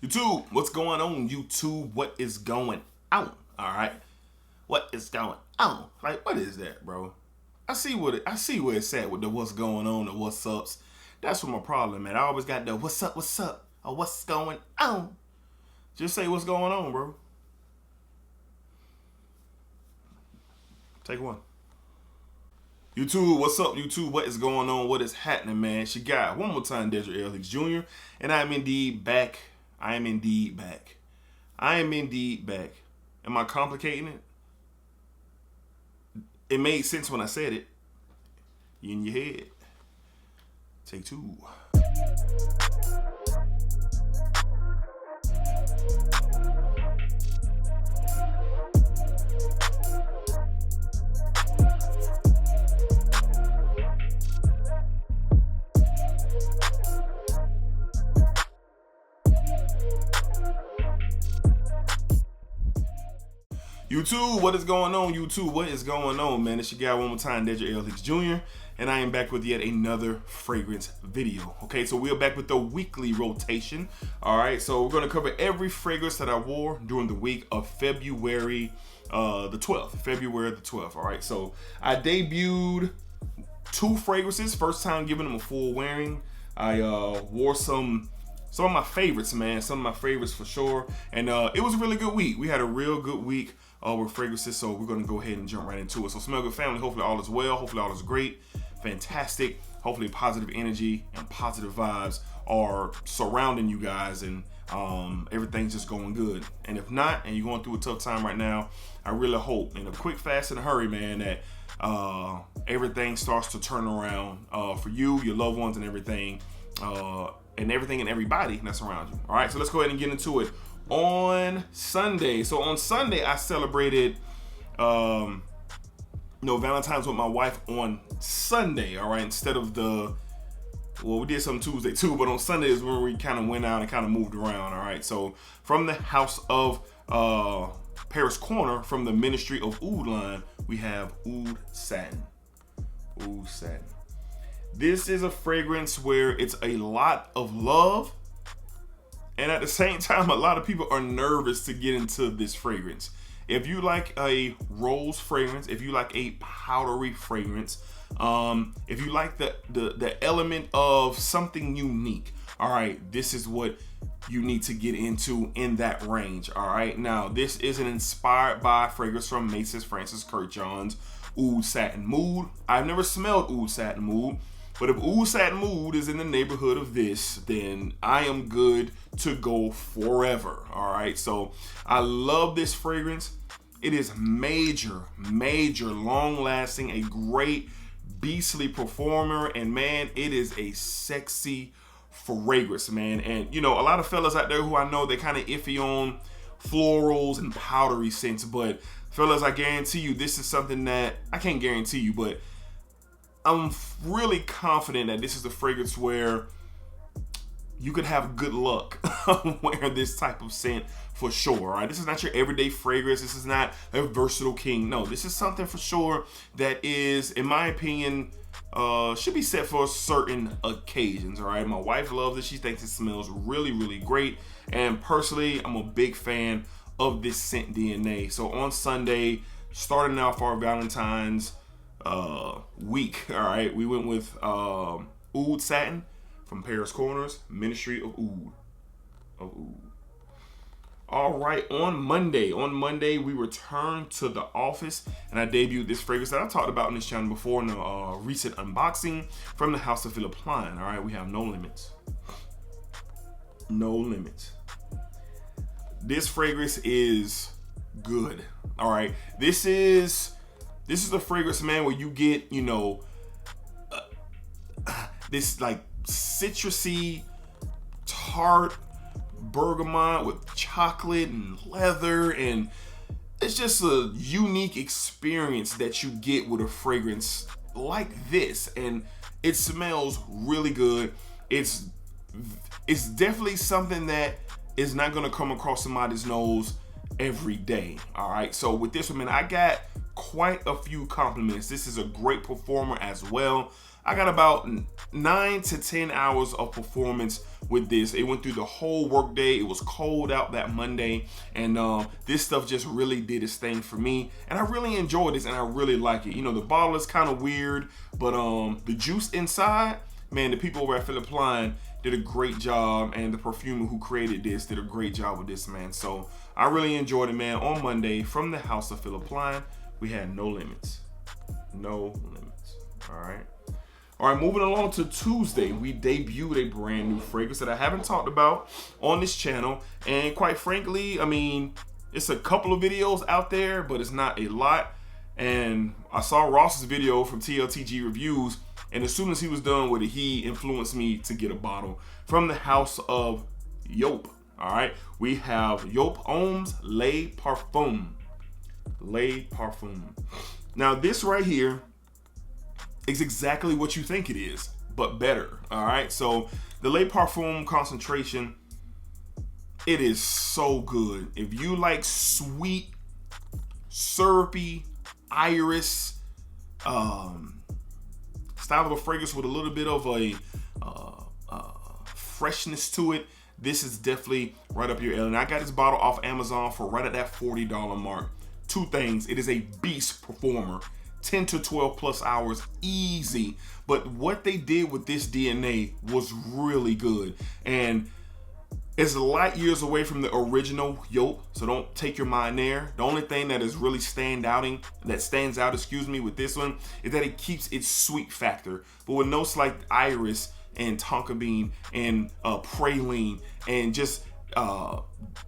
YouTube, what's going on? YouTube, what is going on? All right, what is going on? Like, what is that, bro? I see where it's at with the what's going on, the what's ups. That's what my problem, man. I always got the what's up, or what's going on. Just say what's going on, bro. Take one. YouTube, what's up, YouTube? What is going on? What is happening, man? She got one more time, Elixir Jr. And I am indeed back. I am indeed back. Am I complicating it? It made sense when I said it. You in your head. Take two. YouTube, what is going on? YouTube, what is going on, man? It's your guy one more time, Elixir Jr. And I am back with yet another fragrance video. Okay, so we're back with the weekly rotation. All right, so we're gonna cover every fragrance that I wore during the week of February the 12th. All right, so I debuted 2 fragrances. First time giving them a full wearing. I wore some of my favorites, man. Some of my favorites for sure. And it was a really good week. We had a real good week with fragrances, so we're gonna go ahead and jump right into it. So Smell Good family, hopefully all is well. Hopefully all is great, fantastic. Hopefully positive energy and positive vibes are surrounding you guys, and everything's just going good. And if not, and you're going through a tough time right now, I really hope in a quick, fast, and hurry, man, that everything starts to turn around for you, your loved ones, and everything and everybody that's around you. All right, so let's go ahead and get into it. On Sunday, I celebrated Valentine's with my wife on Sunday. All right, instead of we did some Tuesday too, but on Sunday is when we kind of went out and kind of moved around. All right, so from the house of Paris Corner, from the Ministry of Oud line, we have Oud Satin. Oud Satin. This is a fragrance where it's a lot of love, and at the same time, a lot of people are nervous to get into this fragrance. If you like a rose fragrance, if you like a powdery fragrance, if you like the element of something unique, all right, this is what you need to get into in that range. All right, now this is an inspired by fragrance from Macy's Francis Kurkdjian's Oud Satin Mood. I've never smelled Oud Satin Mood, but if Oud Satin Mood is in the neighborhood of this, then I am good to go forever. All right, so I love this fragrance. It is major, long-lasting, a great beastly performer, and man, it is a sexy fragrance, man. And a lot of fellas out there who I know, they kind of iffy on florals and powdery scents, but fellas, I guarantee you this is something that I can't guarantee you, but I'm really confident that this is a fragrance where you could have good luck wearing this type of scent for sure. All right, this is not your everyday fragrance. This is not a versatile king. No, this is something for sure that is, in my opinion, should be set for certain occasions. All right, my wife loves it. She thinks it smells really great, and personally, I'm a big fan of this scent DNA. So on Sunday, starting off our Valentine's week, all right, we went with Oud Satin from Paris Corner's Ministry of Oud. All right, on Monday we returned to the office, and I debuted this fragrance that I talked about on this channel before in a recent unboxing from the house of Philippe Plein. All right, we have No Limits. This fragrance is good. All right, this is the fragrance, man, where you get this like citrusy, tart bergamot with chocolate and leather, and it's just a unique experience that you get with a fragrance like this, and it smells really good. It's definitely something that is not going to come across somebody's nose every day. All right, so with this one, man, I got quite a few compliments. This is a great performer as well. I got about 9 to 10 hours of performance with this. It went through the whole work day. It was cold out that Monday, and this stuff just really did its thing for me, and I really enjoyed this, and I really like it. You know, the bottle is kind of weird, but the juice inside, man, the people over at Philip Line did a great job, and the perfumer who created this did a great job with this, man. So I really enjoyed it, man. On Monday, from the house of Philip Line, we had No Limits. No Limits. All right. All right, moving along to Tuesday, we debuted a brand new fragrance that I haven't talked about on this channel. And quite frankly, I mean, it's a couple of videos out there, but it's not a lot. And I saw Ross's video from TLTG Reviews, and as soon as he was done with it, he influenced me to get a bottle from the house of Yolk. All right, we have Yolk Homme Le Parfum. Le Parfum. Now, this right here is exactly what you think it is, but better. All right, so the Le Parfum concentration, it is so good. If you like sweet, syrupy, iris, style of a fragrance with a little bit of a freshness to it, this is definitely right up your alley. And I got this bottle off Amazon for right at that $40 mark. Two things: it is a beast performer, 10 to 12 plus hours easy. But what they did with this DNA was really good, and it's light years away from the original Yolk, so don't take your mind there. The only thing that is really stands out, with this one is that it keeps its sweet factor, but with notes like iris and tonka bean and praline and just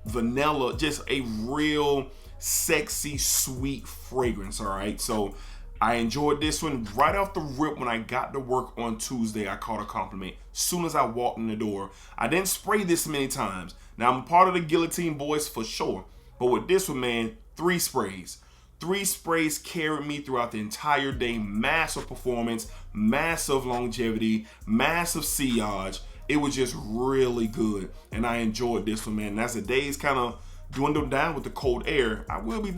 vanilla, just a real sexy, sweet fragrance. All right, so I enjoyed this one right off the rip. When I got to work on Tuesday, I caught a compliment. Soon as I walked in the door, I didn't spray this many times. Now, I'm a part of the Guillotine Boys for sure, but with this one, man, 3 sprays. 3 sprays carried me throughout the entire day. Massive performance, massive longevity, massive sillage. It was just really good, and I enjoyed this one, man. And as the days kind of dwindle down with the cold air, I will be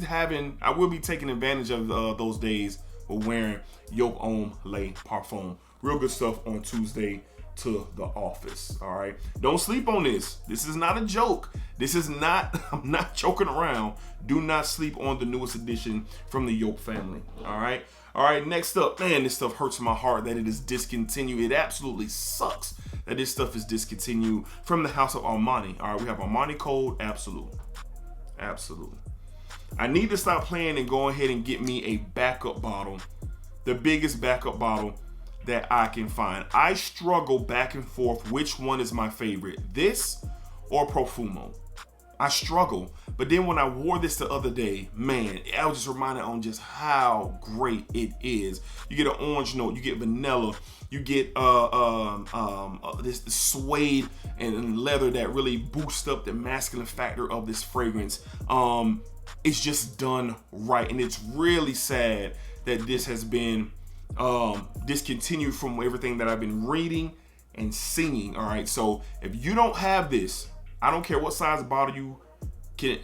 taking advantage of those days with wearing Yolk Homme Le Parfum. Real good stuff on Tuesday to the office. All right, don't sleep on this. This is not a joke. This is not, I'm not joking around. Do not sleep on the newest edition from the Yolk family. All right, next up, man, this stuff hurts my heart that it is discontinued. It absolutely sucks that this stuff is discontinued. From the house of Armani. All right, we have Armani Code Absolute. I need to stop playing and go ahead and get me a backup bottle, the biggest backup bottle that I can find. I struggle back and forth which one is my favorite, this or Profumo. I struggle, but then when I wore this the other day, man, I was just reminded on just how great it is. You get an orange note, you get vanilla, you get this suede and leather that really boosts up the masculine factor of this fragrance. It's just done right, and it's really sad that this has been discontinued from everything that I've been reading and seeing. All right, so if you don't have this, I don't care what size bottle you could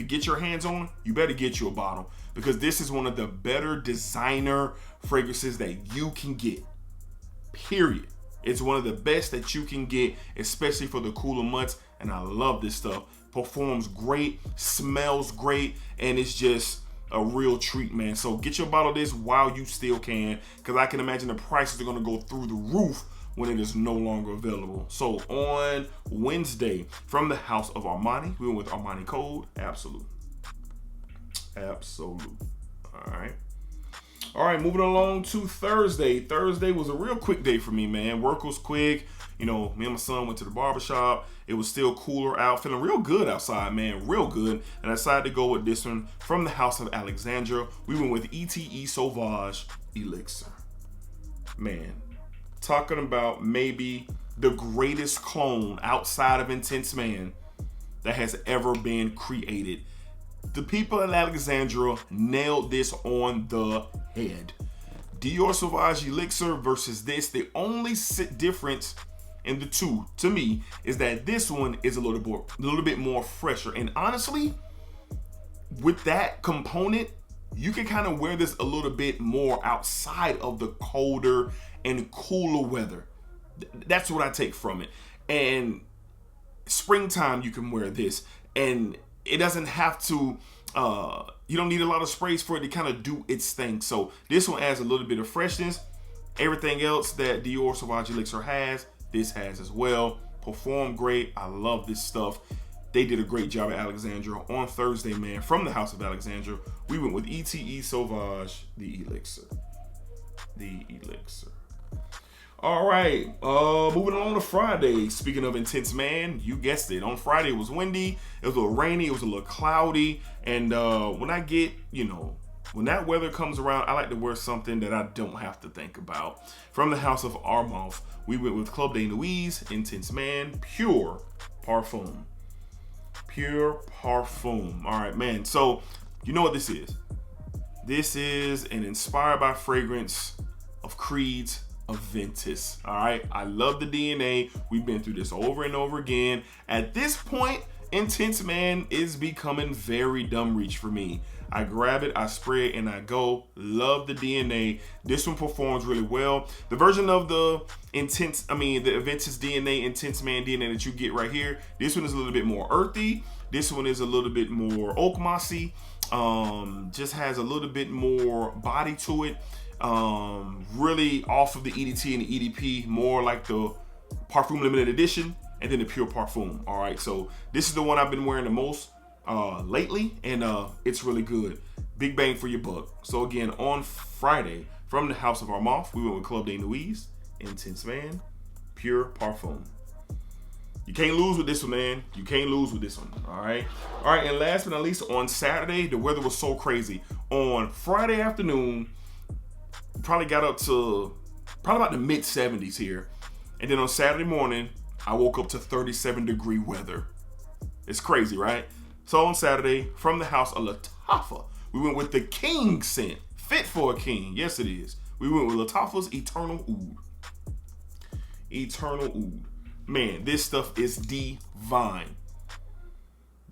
get your hands on, you better get you a bottle, because this is one of the better designer fragrances that you can get, period. It's one of the best that you can get, especially for the cooler months, and I love this stuff. Performs great, smells great, and it's just a real treat, man. So get your bottle of this while you still can, because I can imagine the prices are going to go through the roof when it is no longer available. So on Wednesday, from the house of Armani, we went with Armani Code Absolute. All right, moving along to Thursday. Thursday was a real quick day for me, man. Work was quick. You know, me and my son went to the barbershop. It was still cooler out, feeling real good outside, man, real good. And I decided to go with this one from the house of Alexandra. We went with ETE Sauvage Elixir. Man, talking about maybe the greatest clone outside of Intense Man that has ever been created. The people at Alexandra nailed this on the head. Dior Sauvage Elixir versus this. The only difference in the two, to me, is that this one is a little bit more fresher. And honestly, with that component, you can kind of wear this a little bit more outside of the colder and cooler weather. That's what I take from it. And springtime, you can wear this, and it doesn't have to, you don't need a lot of sprays for it to kind of do its thing. So this one adds a little bit of freshness. Everything else that Dior Sauvage Elixir has, this has as well. Perform great. I love this stuff. They did a great job at Alexandra on Thursday, man. From the House of Alexandra, we went with ETE Sauvage, the Elixir. The Elixir. All right, moving on to Friday. Speaking of intense, man, you guessed it. On Friday, it was windy, it was a little rainy, it was a little cloudy. And when I get, when that weather comes around, I like to wear something that I don't have to think about. From the House of Armani, we went with Club de Louise, Intense Man, Pure Parfum. Pure Parfum. All right, man. So, you know what this is? This is an inspired by fragrance of Creed's Aventus. All right, I love the DNA. We've been through this over and over again. At this point, Intense Man is becoming very dumb reach for me. I grab it, I spray it, and I go. Love the DNA. This one performs really well. The version of the the Aventus DNA, Intense Man DNA that you get right here, this one is a little bit more earthy. This one is a little bit more oak mossy. Just has a little bit more body to it. Really off of the EDT and the EDP, more like the Parfum Limited Edition, and then the Pure Parfum. All right, so this is the one I've been wearing the most lately, and it's really good. Big bang for your buck. So again, on Friday, from the House of Armani, we went with Club de Louise, Intense Man, Pure Parfum. You can't lose with this one, man. You can't lose with this one. All right, and last but not least, on Saturday, the weather was so crazy. On Friday afternoon, probably got up to probably about the mid 70s here, and then on Saturday morning, I woke up to 37-degree weather. It's crazy, right? So on Saturday, from the House of Lattafa, we went with the King scent, fit for a king. Yes, it is. We went with Lattafa's Eternal Oud. Eternal Oud. Man, this stuff is divine.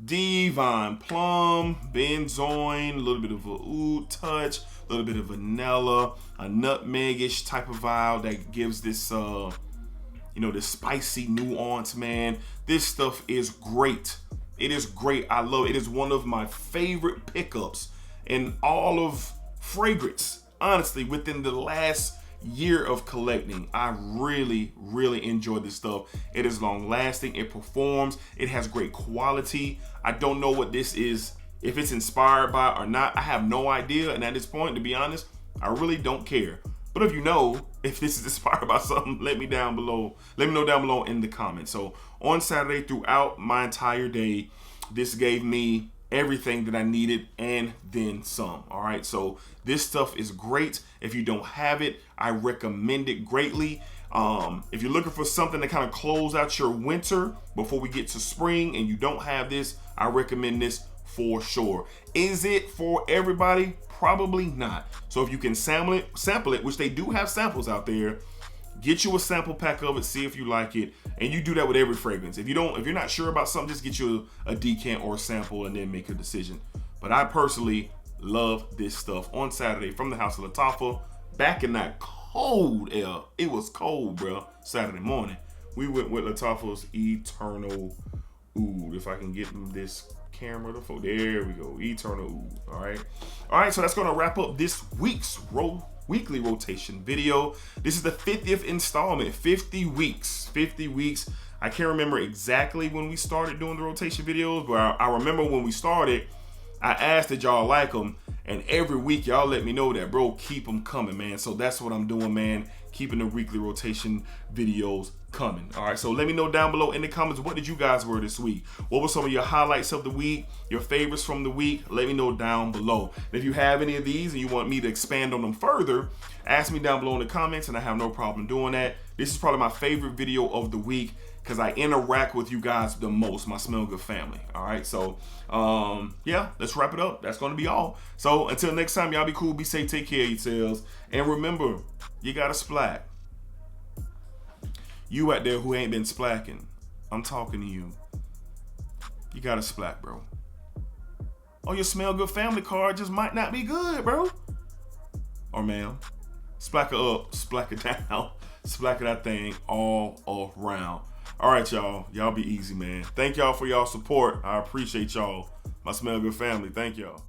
Divine. Plum, benzoin, a little bit of a oud touch, a little bit of vanilla, a nutmeg-ish type of vibe that gives this, this spicy nuance, man. This stuff is great. It is great. I love it. It is one of my favorite pickups in all of fragrance. Honestly, within the last year of collecting, I really, really enjoy this stuff. It is long lasting. It performs. It has great quality. I don't know what this is, if it's inspired by or not. I have no idea. And at this point, to be honest, I really don't care. But if you know if this is inspired by something, let me know down below in the comments. So on Saturday, throughout my entire day, this gave me everything that I needed and then some. All right, so this stuff is great. If you don't have it, I recommend it greatly. If you're looking for something to kind of close out your winter before we get to spring and you don't have this, I recommend this for sure. Is it for everybody? Probably not. So if you can sample it, which they do have samples out there, get you a sample pack of it, see if you like it, and you do that with every fragrance. If you're not sure about something, just get you a decant or a sample and then make a decision. But I personally love this stuff. On Saturday, from the House of Lattafa, back in that cold air, it was cold, bro. Saturday morning, we went with Lattafa's Eternal Oud. If I can get this camera to focus, there we go. Eternal Oud. All right. So that's gonna wrap up this week's weekly rotation video. This is the 50th installment. 50 weeks. I can't remember exactly when we started doing the rotation videos, but I remember when we started, I asked that y'all like them, and every week y'all let me know that, bro, keep them coming, man. So that's what I'm doing, man. Keeping the weekly rotation videos coming. All right, so let me know down below in the comments, what did you guys wear this week? What were some of your highlights of the week, your favorites from the week? Let me know down below. And if you have any of these and you want me to expand on them further, ask me down below in the comments, and I have no problem doing that. This is probably my favorite video of the week because I interact with you guys the most, my Smell Good family. All right, so yeah, let's wrap it up. That's gonna be all. So until next time, y'all be cool, be safe, take care of yourselves, and remember, you gotta splack. You out there who ain't been splacking, I'm talking to you. You gotta splack, bro. or your smell good family card just might not be good, bro. Or ma'am. Splack it up, splack it down, splack it that thing all around. All right, y'all. Y'all be easy, man. Thank y'all for y'all support. I appreciate y'all. My smell good family. Thank y'all.